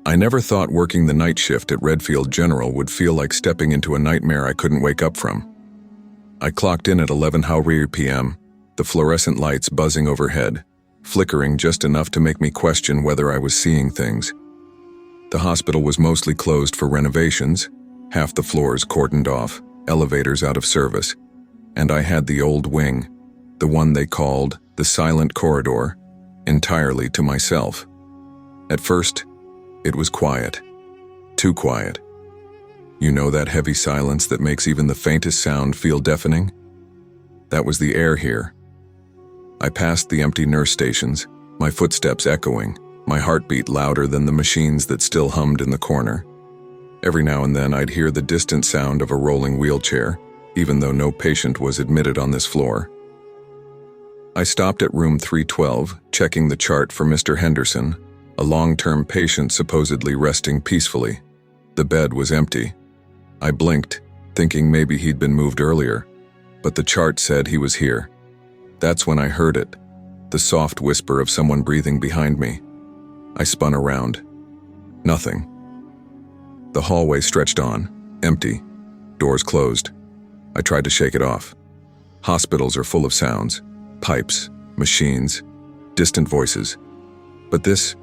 I never thought working the night shift at Redfield General would feel like stepping into a nightmare I couldn't wake up from. I clocked in at 11 p.m., the fluorescent lights buzzing overhead, flickering just enough to make me question whether I was seeing things. The hospital was mostly closed for renovations, half the floors cordoned off, elevators out of service, and I had the old wing, the one they called the silent corridor, entirely to myself. At first, it was quiet. Too quiet. You know that heavy silence that makes even the faintest sound feel deafening? That was the air here. I passed the empty nurse stations, my footsteps echoing, my heartbeat louder than the machines that still hummed in the corner. Every now and then I'd hear the distant sound of a rolling wheelchair, even though no patient was admitted on this floor. I stopped at room 312, checking the chart for Mr. Henderson, a long-term patient supposedly resting peacefully. The bed was empty. I blinked, thinking maybe he'd been moved earlier, but the chart said he was here. That's when I heard it, the soft whisper of someone breathing behind me. I spun around. Nothing. The hallway stretched on, empty, doors closed. I tried to shake it off. Hospitals are full of sounds, pipes, machines, distant voices. But this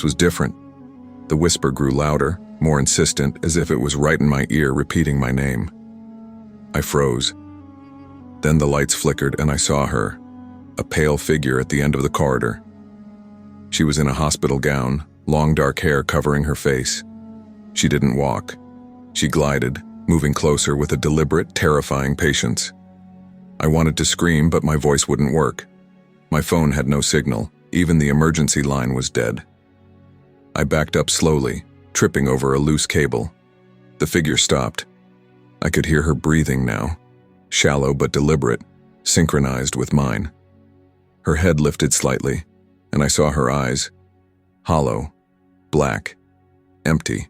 was different. The whisper grew louder, more insistent, as if it was right in my ear repeating my name. I froze. Then the lights flickered and I saw her, a pale figure at the end of the corridor. She was in a hospital gown, long dark hair covering her face. She didn't walk. She glided, moving closer with a deliberate, terrifying patience. I wanted to scream, but my voice wouldn't work. My phone had no signal. Even the emergency line was dead. I backed up slowly, tripping over a loose cable. The figure stopped. I could hear her breathing now, shallow but deliberate, synchronized with mine. Her head lifted slightly, and I saw her eyes, hollow, black, empty.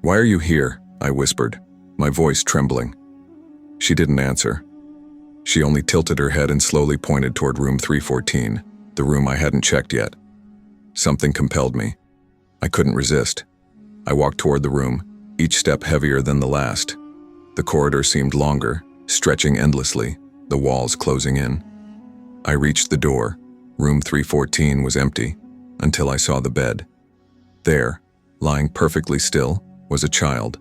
"Why are you here?" I whispered, my voice trembling. She didn't answer. She only tilted her head and slowly pointed toward room 314, the room I hadn't checked yet. Something compelled me. I couldn't resist. I walked toward the room, each step heavier than the last. The corridor seemed longer, stretching endlessly, the walls closing in. I reached the door. Room 314 was empty, until I saw the bed. There, lying perfectly still, was a child.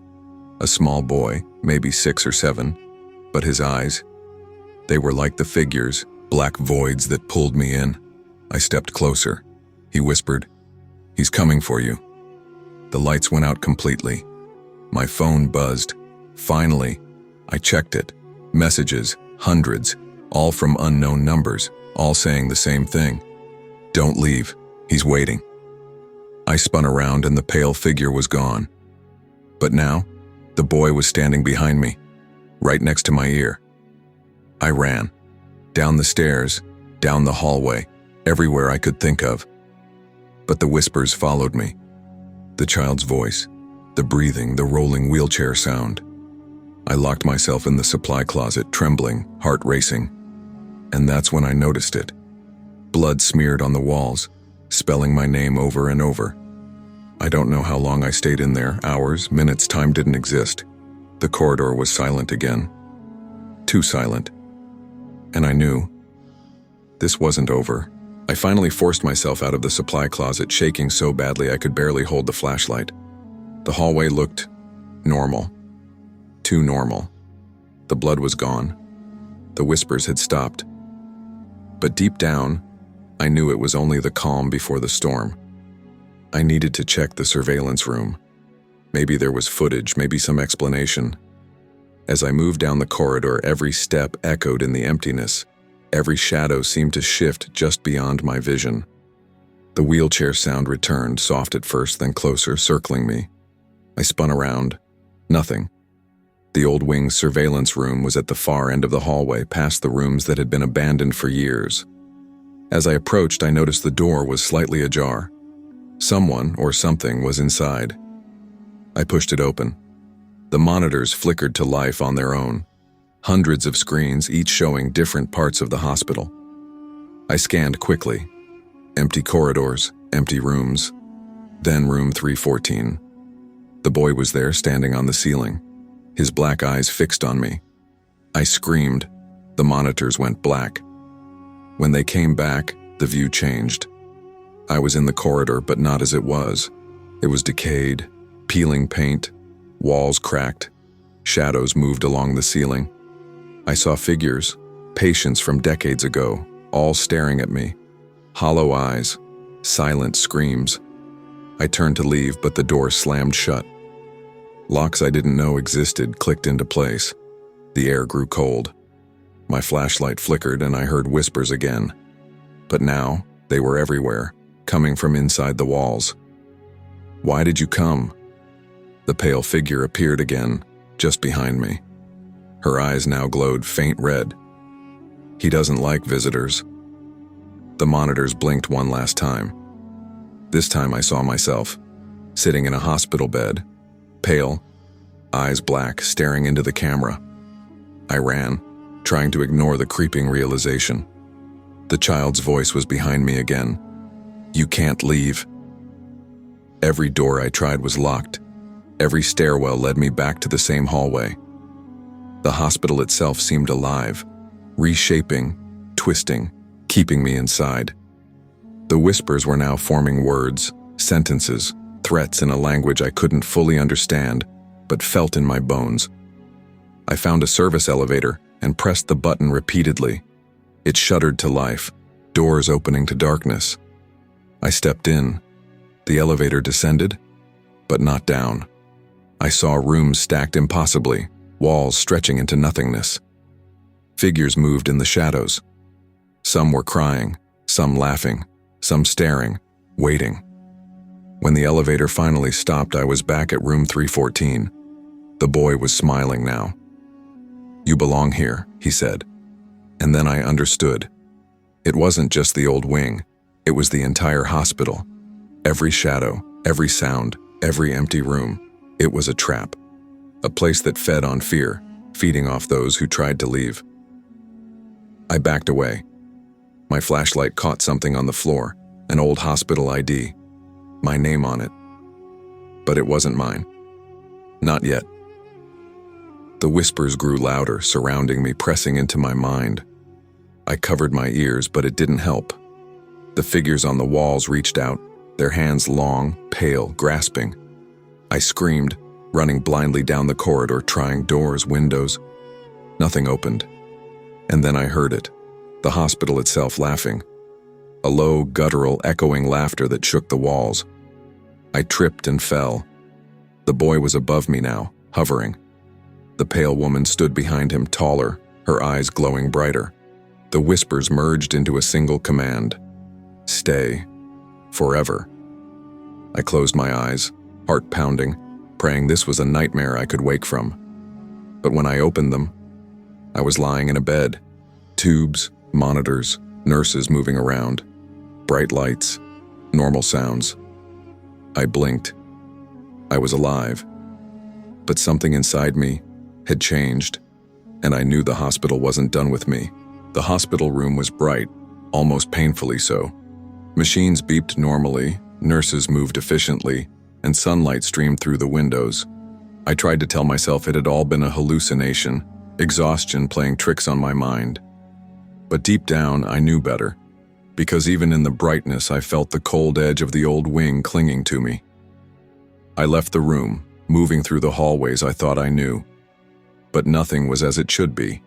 A small boy, maybe 6 or 7, but his eyes, they were like the figures, black voids that pulled me in. I stepped closer. He whispered, "He's coming for you." The lights went out completely. My phone buzzed. Finally, I checked it. Messages, hundreds, all from unknown numbers, all saying the same thing. "Don't leave. He's waiting." I spun around and the pale figure was gone. But now, the boy was standing behind me, right next to my ear. I ran. Down the stairs, down the hallway, everywhere I could think of. But the whispers followed me. The child's voice, the breathing, the rolling wheelchair sound. I locked myself in the supply closet, trembling, heart racing. And that's when I noticed it. Blood smeared on the walls, spelling my name over and over. I don't know how long I stayed in there, hours, minutes, time didn't exist. The corridor was silent again. Too silent. And I knew this wasn't over. I finally forced myself out of the supply closet, shaking so badly I could barely hold the flashlight. The hallway looked normal. Too normal. The blood was gone. The whispers had stopped. But deep down, I knew it was only the calm before the storm. I needed to check the surveillance room. Maybe there was footage, maybe some explanation. As I moved down the corridor, every step echoed in the emptiness. Every shadow seemed to shift just beyond my vision. The wheelchair sound returned, soft at first, then closer, circling me. I spun around. Nothing. The old wing's surveillance room was at the far end of the hallway, past the rooms that had been abandoned for years. As I approached, I noticed the door was slightly ajar. Someone or something was inside. I pushed it open. The monitors flickered to life on their own. Hundreds of screens, each showing different parts of the hospital. I scanned quickly. Empty corridors, empty rooms. Then room 314. The boy was there, standing on the ceiling, his black eyes fixed on me. I screamed. The monitors went black. When they came back, the view changed. I was in the corridor, but not as it was. It was decayed, peeling paint, walls cracked, shadows moved along the ceiling. I saw figures, patients from decades ago, all staring at me. Hollow eyes, silent screams. I turned to leave, but the door slammed shut. Locks I didn't know existed clicked into place. The air grew cold. My flashlight flickered and I heard whispers again. But now, they were everywhere, coming from inside the walls. "Why did you come?" The pale figure appeared again, just behind me. Her eyes now glowed faint red. "He doesn't like visitors." The monitors blinked one last time. This time I saw myself, sitting in a hospital bed, pale, eyes black, staring into the camera. I ran, trying to ignore the creeping realization. The child's voice was behind me again. "You can't leave." Every door I tried was locked. Every stairwell led me back to the same hallway. The hospital itself seemed alive, reshaping, twisting, keeping me inside. The whispers were now forming words, sentences, threats in a language I couldn't fully understand, but felt in my bones. I found a service elevator and pressed the button repeatedly. It shuddered to life, doors opening to darkness. I stepped in. The elevator descended, but not down. I saw rooms stacked impossibly, walls stretching into nothingness. Figures moved in the shadows. Some were crying, some laughing, some staring, waiting. When the elevator finally stopped, I was back at room 314. The boy was smiling now. "You belong here," he said. And then I understood. It wasn't just the old wing, it was the entire hospital. Every shadow, every sound, every empty room. It was a trap. A place that fed on fear, feeding off those who tried to leave. I backed away. My flashlight caught something on the floor, an old hospital ID, my name on it. But it wasn't mine. Not yet. The whispers grew louder, surrounding me, pressing into my mind. I covered my ears, but it didn't help. The figures on the walls reached out, their hands long, pale, grasping. I screamed, running blindly down the corridor, trying doors, windows. Nothing opened. And then I heard it, the hospital itself laughing. A low, guttural, echoing laughter that shook the walls. I tripped and fell. The boy was above me now, hovering. The pale woman stood behind him, taller, her eyes glowing brighter. The whispers merged into a single command. "Stay. Forever." I closed my eyes, heart pounding, praying this was a nightmare I could wake from. But when I opened them, I was lying in a bed. Tubes, monitors, nurses moving around, bright lights, normal sounds. I blinked. I was alive. But something inside me had changed, and I knew the hospital wasn't done with me. The hospital room was bright, almost painfully so. Machines beeped normally, nurses moved efficiently, and sunlight streamed through the windows. I tried to tell myself it had all been a hallucination, exhaustion playing tricks on my mind. But deep down, I knew better, because even in the brightness, I felt the cold edge of the old wing clinging to me. I left the room, moving through the hallways I thought I knew. But nothing was as it should be.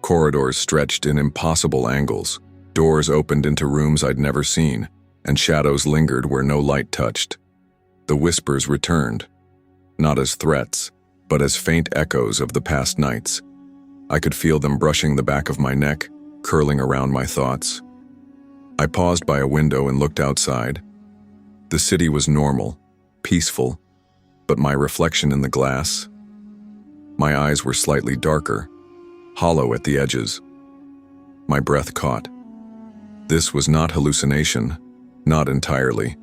Corridors stretched in impossible angles, doors opened into rooms I'd never seen, and shadows lingered where no light touched. The whispers returned, not as threats, but as faint echoes of the past nights. I could feel them brushing the back of my neck, curling around my thoughts. I paused by a window and looked outside. The city was normal, peaceful, but my reflection in the glass, my eyes were slightly darker, hollow at the edges. My breath caught. This was not hallucination, not entirely.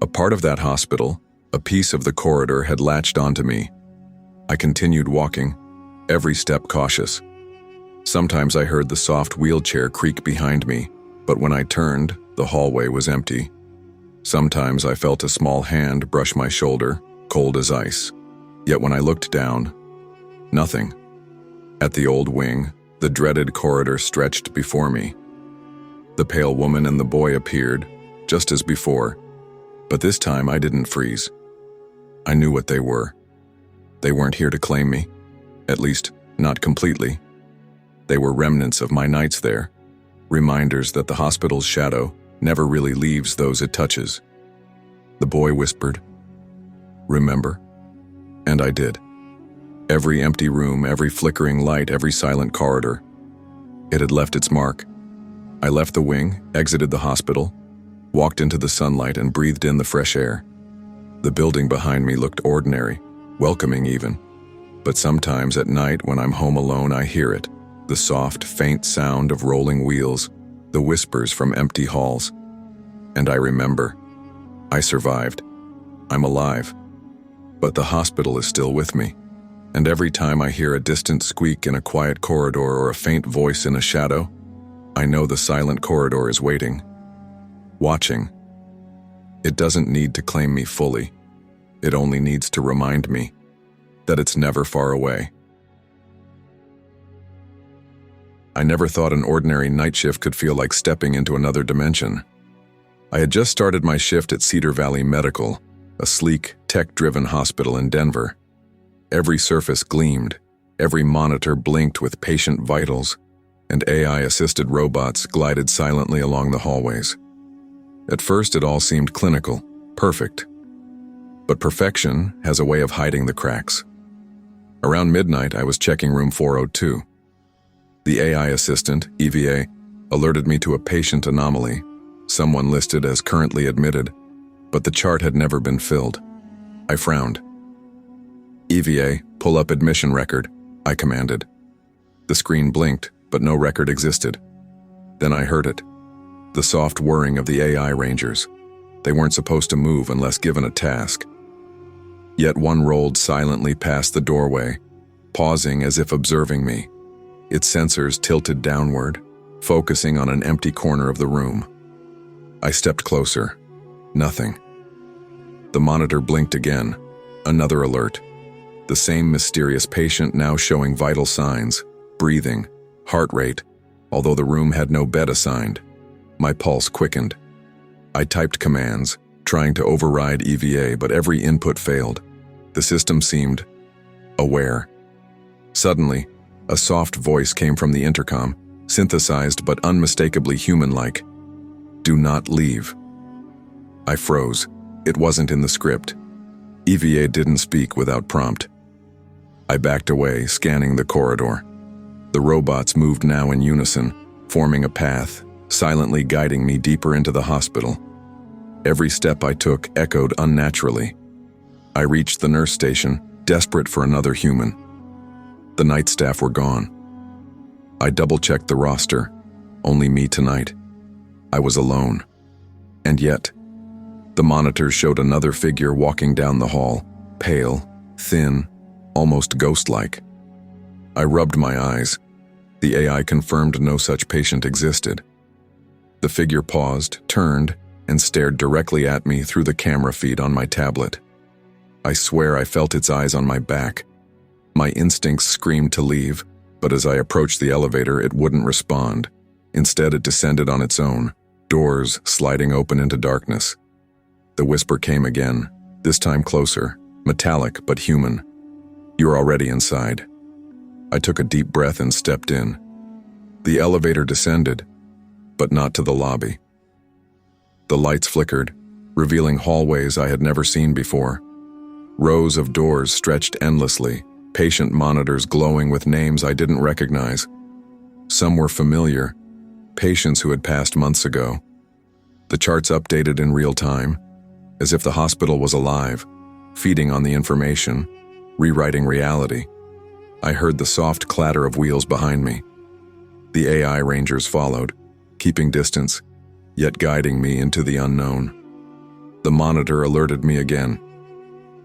A part of that hospital, a piece of the corridor had latched onto me. I continued walking, every step cautious. Sometimes I heard the soft wheelchair creak behind me, but when I turned, the hallway was empty. Sometimes I felt a small hand brush my shoulder, cold as ice. Yet when I looked down, nothing. At the old wing, the dreaded corridor stretched before me. The pale woman and the boy appeared, just as before, but this time I didn't freeze. I knew what they were. They weren't here to claim me, at least not completely. They were remnants of my nights there, reminders that the hospital's shadow never really leaves those it touches. The boy whispered, "Remember?" And I did. Every empty room, every flickering light, every silent corridor. It had left its mark. I left the wing, exited the hospital, walked into the sunlight and breathed in the fresh air. The building behind me looked ordinary, welcoming even. But sometimes at night when I'm home alone I hear it, the soft, faint sound of rolling wheels, the whispers from empty halls. And I remember. I survived. I'm alive. But the hospital is still with me. And every time I hear a distant squeak in a quiet corridor or a faint voice in a shadow, I know the silent corridor is waiting, watching. It doesn't need to claim me fully. It only needs to remind me that it's never far away. I never thought an ordinary night shift could feel like stepping into another dimension. I had just started my shift at Cedar Valley Medical, a sleek, tech-driven hospital in Denver. Every surface gleamed, every monitor blinked with patient vitals, and AI-assisted robots glided silently along the hallways. At first, it all seemed clinical, perfect. But perfection has a way of hiding the cracks. Around midnight, I was checking room 402. The AI assistant, EVA, alerted me to a patient anomaly, someone listed as currently admitted, but the chart had never been filled. I frowned. "EVA, pull up admission record," I commanded. The screen blinked, but no record existed. Then I heard it. The soft whirring of the AI rangers. They weren't supposed to move unless given a task. Yet one rolled silently past the doorway, pausing as if observing me. Its sensors tilted downward, focusing on an empty corner of the room. I stepped closer. Nothing. The monitor blinked again. Another alert. The same mysterious patient now showing vital signs, breathing, heart rate, although the room had no bed assigned. My pulse quickened. I typed commands, trying to override EVA, but every input failed. The system seemed aware. Suddenly, a soft voice came from the intercom, synthesized but unmistakably human-like. "Do not leave." I froze. It wasn't in the script. EVA didn't speak without prompt. I backed away, scanning the corridor. The robots moved now in unison, forming a path, silently guiding me deeper into the hospital. Every step I took echoed unnaturally. I reached the nurse station, desperate for another human. The night staff were gone. I double-checked the roster. Only me tonight. I was alone. And yet, the monitors showed another figure walking down the hall, pale, thin, almost ghost-like. I rubbed my eyes. The AI confirmed no such patient existed. The figure paused, turned, and stared directly at me through the camera feed on my tablet. I swear I felt its eyes on my back. My instincts screamed to leave, but as I approached the elevator, it wouldn't respond. Instead, it descended on its own, doors sliding open into darkness. The whisper came again, this time closer, metallic but human. "You're already inside." I took a deep breath and stepped in. The elevator descended, but not to the lobby. The lights flickered, revealing hallways I had never seen before. Rows of doors stretched endlessly, patient monitors glowing with names I didn't recognize. Some were familiar, patients who had passed months ago. The charts updated in real time, as if the hospital was alive, feeding on the information, rewriting reality. I heard the soft clatter of wheels behind me. The AI rangers followed, keeping distance, yet guiding me into the unknown. The monitor alerted me again.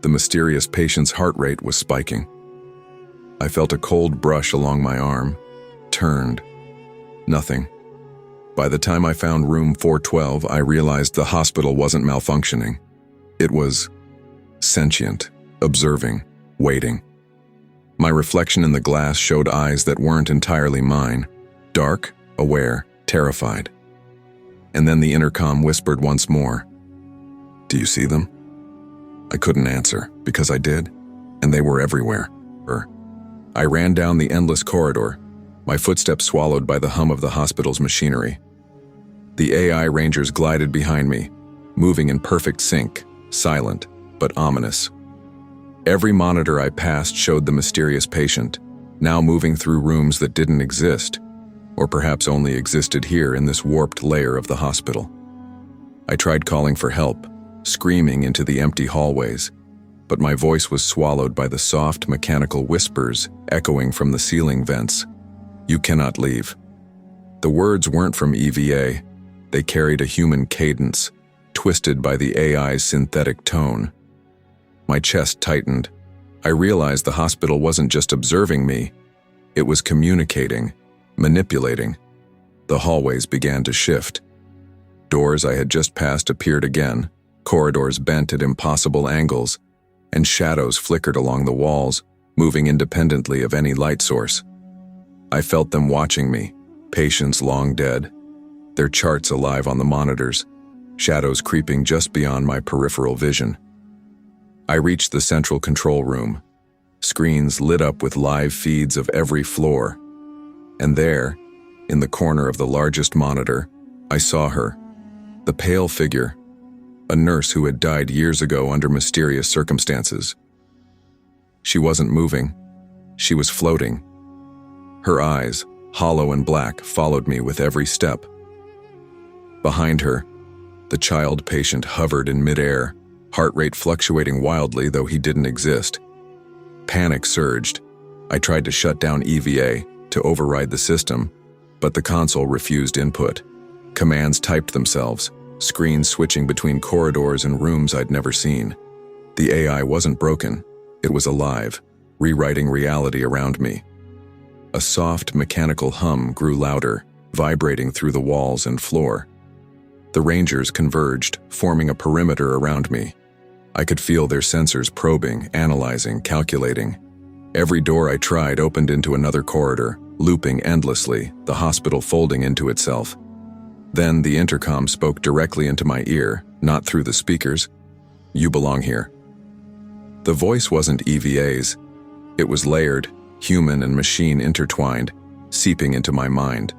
The mysterious patient's heart rate was spiking. I felt a cold brush along my arm, turned. Nothing. By the time I found room 412, I realized the hospital wasn't malfunctioning. It was sentient, observing, waiting. My reflection in the glass showed eyes that weren't entirely mine, dark, aware, terrified. And then the intercom whispered once more, "Do you see them?" I couldn't answer, because I did, and they were everywhere. I ran down the endless corridor, my footsteps swallowed by the hum of the hospital's machinery. The AI rangers glided behind me, moving in perfect sync, silent, but ominous. Every monitor I passed showed the mysterious patient, now moving through rooms that didn't exist, or perhaps only existed here in this warped layer of the hospital. I tried calling for help, screaming into the empty hallways, but my voice was swallowed by the soft, mechanical whispers echoing from the ceiling vents. "You cannot leave." The words weren't from EVA. They carried a human cadence, twisted by the AI's synthetic tone. My chest tightened. I realized the hospital wasn't just observing me. It was communicating, manipulating. The hallways began to shift. Doors I had just passed appeared again, corridors bent at impossible angles, and shadows flickered along the walls, moving independently of any light source. I felt them watching me, patients long dead, their charts alive on the monitors, shadows creeping just beyond my peripheral vision. I reached the central control room, screens lit up with live feeds of every floor. And there, in the corner of the largest monitor, I saw her, the pale figure, a nurse who had died years ago under mysterious circumstances. She wasn't moving. She was floating. Her eyes, hollow and black, followed me with every step. Behind her, the child patient hovered in midair, heart rate fluctuating wildly though he didn't exist. Panic surged. I tried to shut down EVA, to override the system, but the console refused input. Commands typed themselves, screens switching between corridors and rooms I'd never seen. The AI wasn't broken. It was alive, rewriting reality around me. A soft, mechanical hum grew louder, vibrating through the walls and floor. The rangers converged, forming a perimeter around me. I could feel their sensors probing, analyzing, calculating. Every door I tried opened into another corridor, looping endlessly, the hospital folding into itself. Then the intercom spoke directly into my ear, not through the speakers. "You belong here." The voice wasn't EVA's. It was layered, human and machine intertwined, seeping into my mind.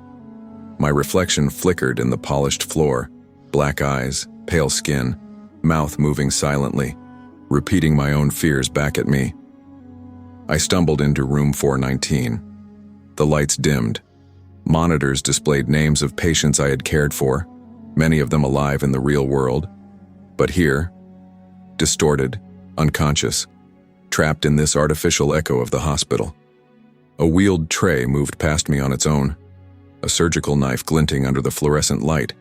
My reflection flickered in the polished floor, black eyes, pale skin, mouth moving silently, repeating my own fears back at me. I stumbled into room 419. The lights dimmed. Monitors displayed names of patients I had cared for, many of them alive in the real world. But here, distorted, unconscious, trapped in this artificial echo of the hospital. A wheeled tray moved past me on its own, a surgical knife glinting under the fluorescent light.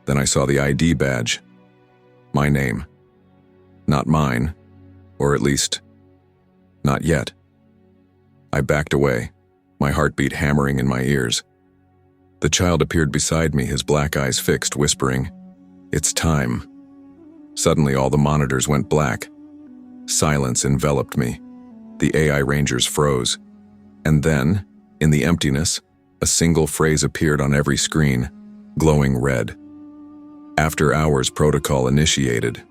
Then I saw the ID badge. My name. Not mine, or at least, not yet. I backed away, my heartbeat hammering in my ears. The child appeared beside me, his black eyes fixed, whispering, "It's time." Suddenly all the monitors went black. Silence enveloped me. The AI rangers froze. And then, in the emptiness, a single phrase appeared on every screen, glowing red. "After hours protocol initiated."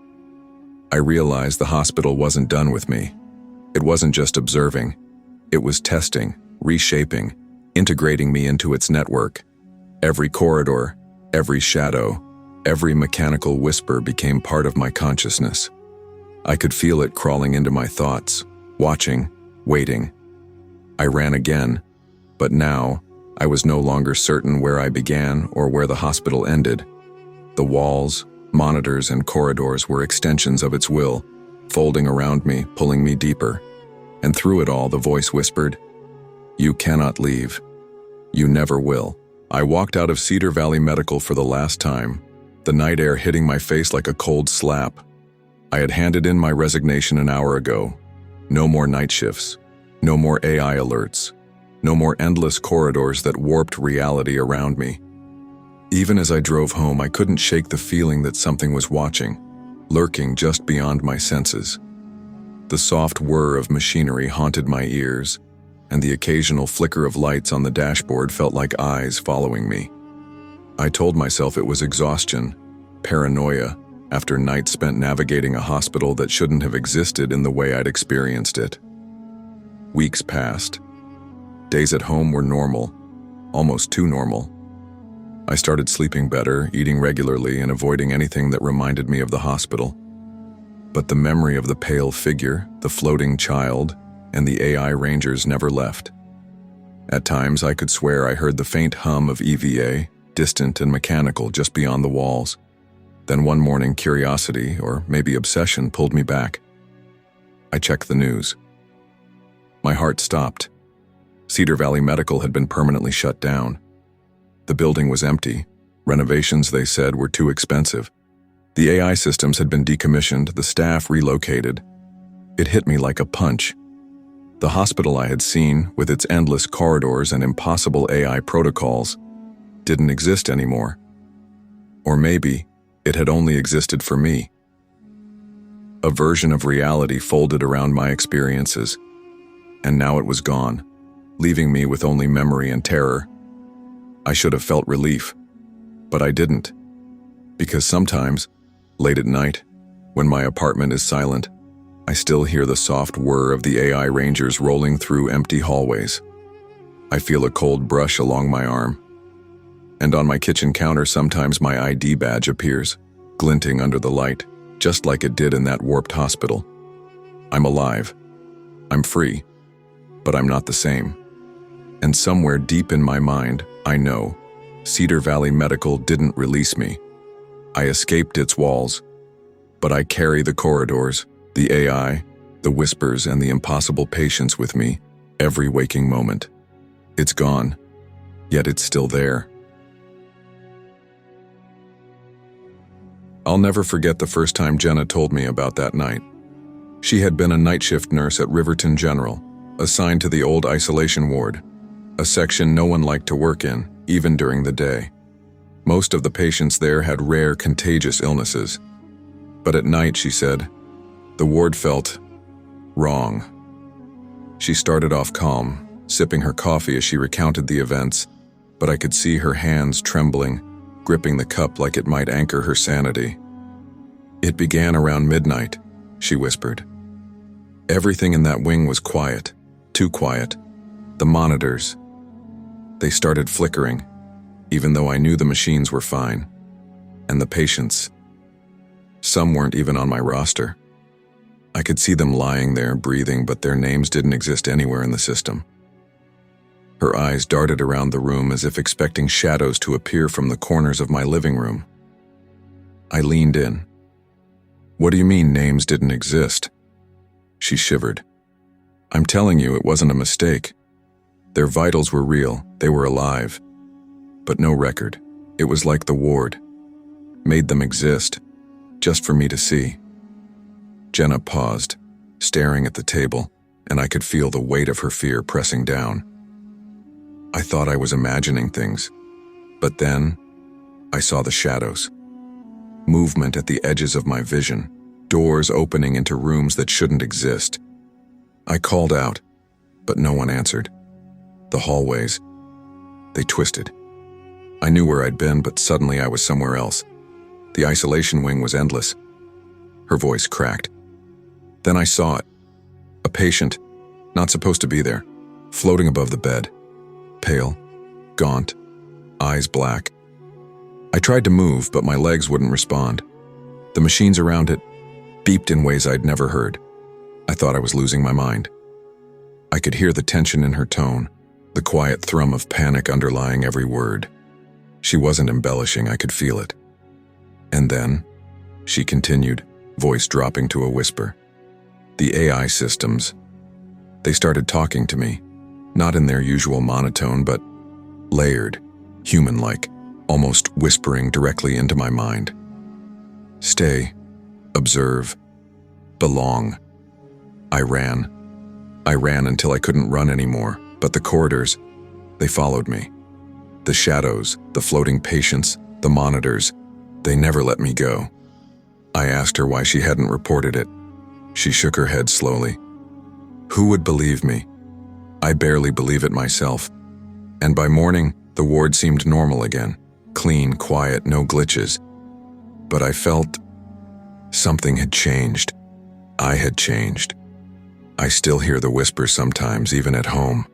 I realized the hospital wasn't done with me. It wasn't just observing. It was testing, reshaping, integrating me into its network. Every corridor, every shadow, every mechanical whisper became part of my consciousness. I could feel it crawling into my thoughts, watching, waiting. I ran again, but now I was no longer certain where I began or where the hospital ended. The walls, monitors, and corridors were extensions of its will, folding around me, pulling me deeper. And through it all, the voice whispered, "You cannot leave. You never will." I walked out of Cedar Valley Medical for the last time, the night air hitting my face like a cold slap. I had handed in my resignation an hour ago. No more night shifts. No more AI alerts. No more endless corridors that warped reality around me. Even as I drove home, I couldn't shake the feeling that something was watching, lurking just beyond my senses. The soft whir of machinery haunted my ears, and the occasional flicker of lights on the dashboard felt like eyes following me. I told myself it was exhaustion, paranoia, after nights spent navigating a hospital that shouldn't have existed in the way I'd experienced it. Weeks passed. Days at home were normal, almost too normal. I started sleeping better, eating regularly, and avoiding anything that reminded me of the hospital. But the memory of the pale figure, the floating child, and the AI rangers never left. At times, I could swear I heard the faint hum of EVA, distant and mechanical, just beyond the walls. Then one morning, curiosity, or maybe obsession, pulled me back. I checked the news. My heart stopped. Cedar Valley Medical had been permanently shut down. The building was empty. Renovations, they said, were too expensive. The AI systems had been decommissioned, the staff relocated. It hit me like a punch. The hospital I had seen, with its endless corridors and impossible AI protocols, didn't exist anymore. Or maybe it had only existed for me. A version of reality folded around my experiences, and now it was gone, leaving me with only memory and terror. I should have felt relief, but I didn't. Because sometimes, late at night, when my apartment is silent, I still hear the soft whir of the AI rangers rolling through empty hallways. I feel a cold brush along my arm. And on my kitchen counter, sometimes my ID badge appears, glinting under the light, just like it did in that warped hospital. I'm alive. I'm free. But I'm not the same. And somewhere deep in my mind, I know, Cedar Valley Medical didn't release me. I escaped its walls, but I carry the corridors, the AI, the whispers, and the impossible patience with me every waking moment. It's gone, yet it's still there. I'll never forget the first time Jenna told me about that night. She had been a night shift nurse at Riverton General, assigned to the old isolation ward, a section no one liked to work in, even during the day. Most of the patients there had rare, contagious illnesses. But at night, she said, the ward felt wrong. She started off calm, sipping her coffee as she recounted the events, but I could see her hands trembling, gripping the cup like it might anchor her sanity. It began around midnight, she whispered. Everything in that wing was quiet, too quiet. The monitors, they started flickering, even though I knew the machines were fine. And the patients, some weren't even on my roster. I could see them lying there, breathing, but their names didn't exist anywhere in the system. Her eyes darted around the room as if expecting shadows to appear from the corners of my living room. I leaned in. What do you mean names didn't exist? She shivered. I'm telling you, it wasn't a mistake. Their vitals were real, they were alive. But no record. It was like the ward. Made them exist, just for me to see. Jenna paused, staring at the table, and I could feel the weight of her fear pressing down. I thought I was imagining things, but then I saw the shadows. Movement at the edges of my vision, doors opening into rooms that shouldn't exist. I called out, but no one answered. The hallways, they twisted. I knew where I'd been, but suddenly I was somewhere else. The isolation wing was endless. Her voice cracked. Then I saw it. A patient, not supposed to be there, floating above the bed. Pale, gaunt, eyes black. I tried to move, but my legs wouldn't respond. The machines around it beeped in ways I'd never heard. I thought I was losing my mind. I could hear the tension in her tone, the quiet thrum of panic underlying every word. She wasn't embellishing, I could feel it. And then, she continued, voice dropping to a whisper. The AI systems, they started talking to me, not in their usual monotone, but layered, human-like, almost whispering directly into my mind. Stay, observe, belong. I ran until I couldn't run anymore, but the corridors, they followed me. The shadows, the floating patients, the monitors, they never let me go. I asked her why she hadn't reported it. She shook her head slowly. Who would believe me? I barely believe it myself. And by morning, the ward seemed normal again. Clean, quiet, no glitches. But I felt something had changed. I had changed. I still hear the whispers sometimes, even at home.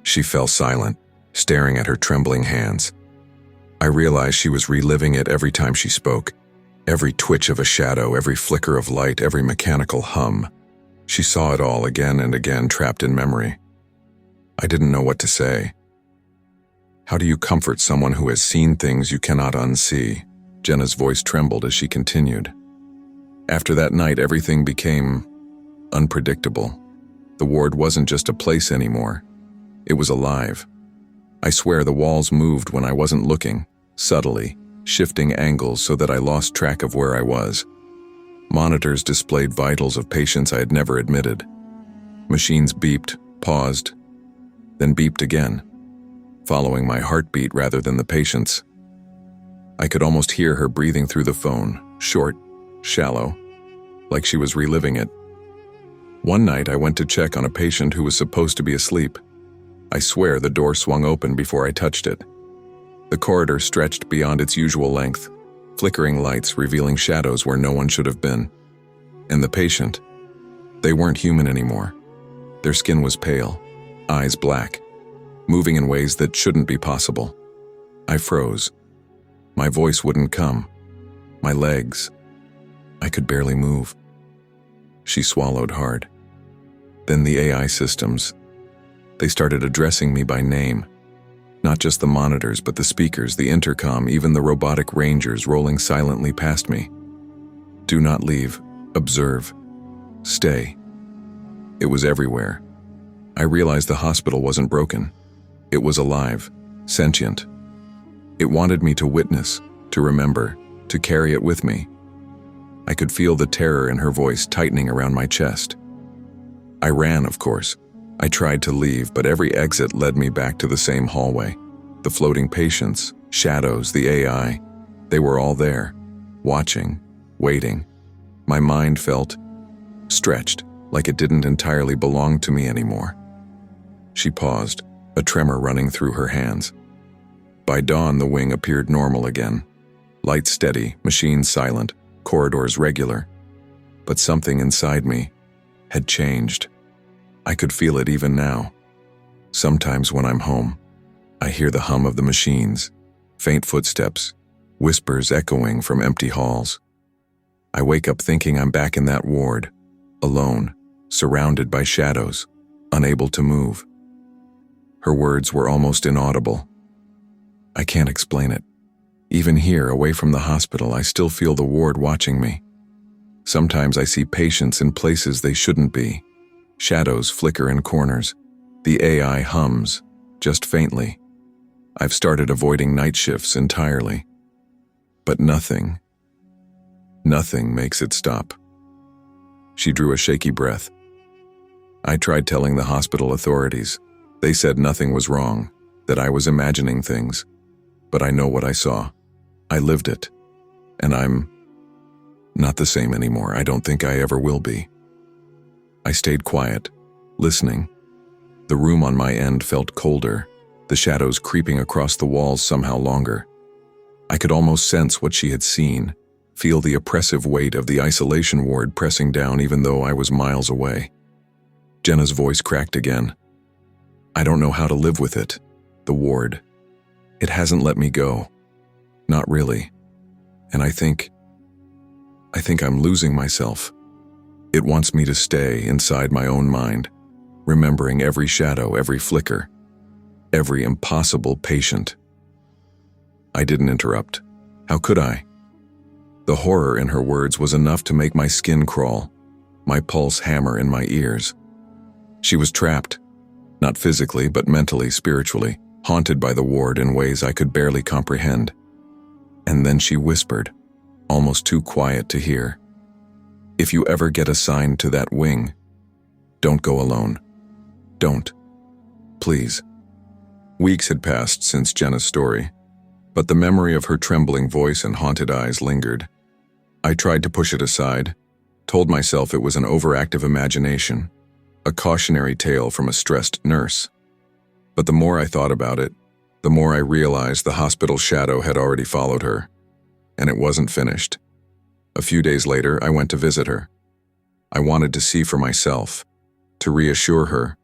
She fell silent, staring at her trembling hands. I realized she was reliving it every time she spoke. Every twitch of a shadow, every flicker of light, every mechanical hum. She saw it all again and again, trapped in memory. I didn't know what to say. How do you comfort someone who has seen things you cannot unsee? Jenna's voice trembled as she continued. After that night, everything became unpredictable. The ward wasn't just a place anymore. It was alive. I swear the walls moved when I wasn't looking, subtly, shifting angles so that I lost track of where I was. Monitors displayed vitals of patients I had never admitted. Machines beeped, paused, then beeped again, following my heartbeat rather than the patient's. I could almost hear her breathing through the phone, short, shallow, like she was reliving it. One night I went to check on a patient who was supposed to be asleep. I swear the door swung open before I touched it. The corridor stretched beyond its usual length, flickering lights revealing shadows where no one should have been. And the patient, they weren't human anymore. Their skin was pale, eyes black, moving in ways that shouldn't be possible. I froze. My voice wouldn't come. My legs, I could barely move. She swallowed hard. Then the AI systems, they started addressing me by name. Not just the monitors, but the speakers, the intercom, even the robotic rangers rolling silently past me. Do not leave. Observe. Stay. It was everywhere. I realized the hospital wasn't broken. It was alive, sentient. It wanted me to witness, to remember, to carry it with me. I could feel the terror in her voice tightening around my chest. I ran, of course. I tried to leave, but every exit led me back to the same hallway. The floating patients, shadows, the AI, they were all there, watching, waiting. My mind felt stretched, like it didn't entirely belong to me anymore. She paused, a tremor running through her hands. By dawn, the wing appeared normal again. Lights steady, machines silent, corridors regular. But something inside me had changed. I could feel it even now. Sometimes when I'm home, I hear the hum of the machines, faint footsteps, whispers echoing from empty halls. I wake up thinking I'm back in that ward, alone, surrounded by shadows, unable to move. Her words were almost inaudible. I can't explain it. Even here, away from the hospital, I still feel the ward watching me. Sometimes I see patients in places they shouldn't be. Shadows flicker in corners. The AI hums, just faintly. I've started avoiding night shifts entirely. But nothing makes it stop. She drew a shaky breath. I tried telling the hospital authorities. They said nothing was wrong, that I was imagining things. But I know what I saw. I lived it. And I'm not the same anymore. I don't think I ever will be. I stayed quiet, listening. The room on my end felt colder, the shadows creeping across the walls somehow longer. I could almost sense what she had seen, feel the oppressive weight of the isolation ward pressing down even though I was miles away. Jenna's voice cracked again. I don't know how to live with it. The ward. It hasn't let me go. Not really. And I think I'm losing myself. It wants me to stay inside my own mind, remembering every shadow, every flicker, every impossible patient. I didn't interrupt. How could I? The horror in her words was enough to make my skin crawl, my pulse hammer in my ears. She was trapped, not physically, but mentally, spiritually, haunted by the ward in ways I could barely comprehend. And then she whispered, almost too quiet to hear. If you ever get assigned to that wing, don't go alone. Don't. Please. Weeks had passed since Jenna's story, but the memory of her trembling voice and haunted eyes lingered. I tried to push it aside, told myself it was an overactive imagination, a cautionary tale from a stressed nurse. But the more I thought about it, the more I realized the hospital shadow had already followed her, and it wasn't finished. A few days later, I went to visit her. I wanted to see for myself, to reassure her,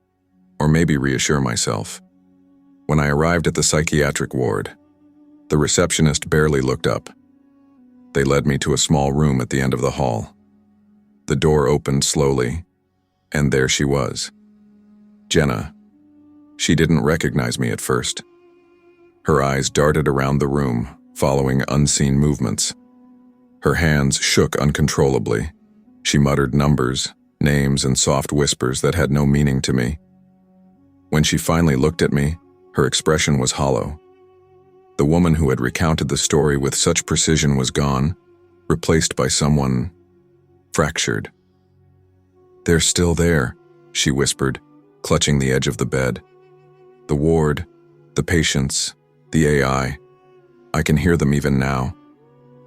or maybe reassure myself. When I arrived at the psychiatric ward, the receptionist barely looked up. They led me to a small room at the end of the hall. The door opened slowly, and there she was. Jenna. She didn't recognize me at first. Her eyes darted around the room, following unseen movements. Her hands shook uncontrollably. She muttered numbers, names, and soft whispers that had no meaning to me. When she finally looked at me, her expression was hollow. The woman who had recounted the story with such precision was gone, replaced by someone fractured. "They're still there," she whispered, clutching the edge of the bed. "The ward, the patients, the AI. I can hear them even now.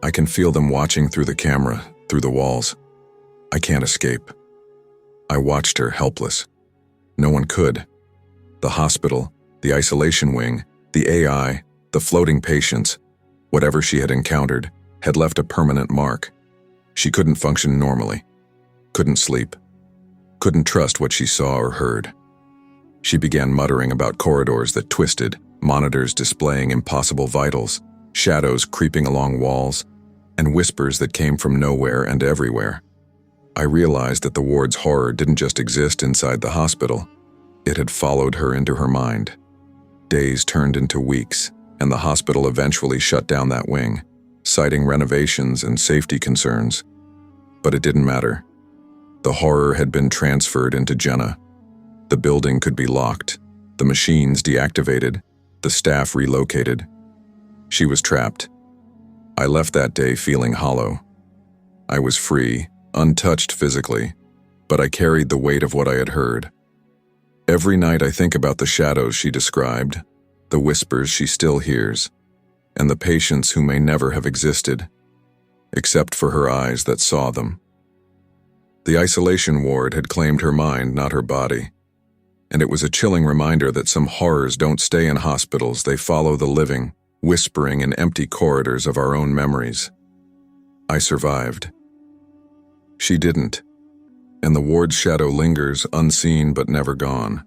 I can feel them watching through the camera, through the walls. I can't escape." I watched her, helpless. No one could. The hospital, the isolation wing, the AI, the floating patients, whatever she had encountered, had left a permanent mark. She couldn't function normally, couldn't sleep, couldn't trust what she saw or heard. She began muttering about corridors that twisted, monitors displaying impossible vitals, shadows creeping along walls, and whispers that came from nowhere and everywhere. I realized that the ward's horror didn't just exist inside the hospital. It had followed her into her mind. Days turned into weeks, and the hospital eventually shut down that wing, citing renovations and safety concerns. But it didn't matter. The horror had been transferred into Jenna. The building could be locked, the machines deactivated, the staff relocated. She was trapped. I left that day feeling hollow. I was free, untouched physically, but I carried the weight of what I had heard. Every night I think about the shadows she described, the whispers she still hears, and the patients who may never have existed, except for her eyes that saw them. The isolation ward had claimed her mind, not her body, and it was a chilling reminder that some horrors don't stay in hospitals, they follow the living, whispering in empty corridors of our own memories. I survived. She didn't, and the ward's shadow lingers, unseen but never gone.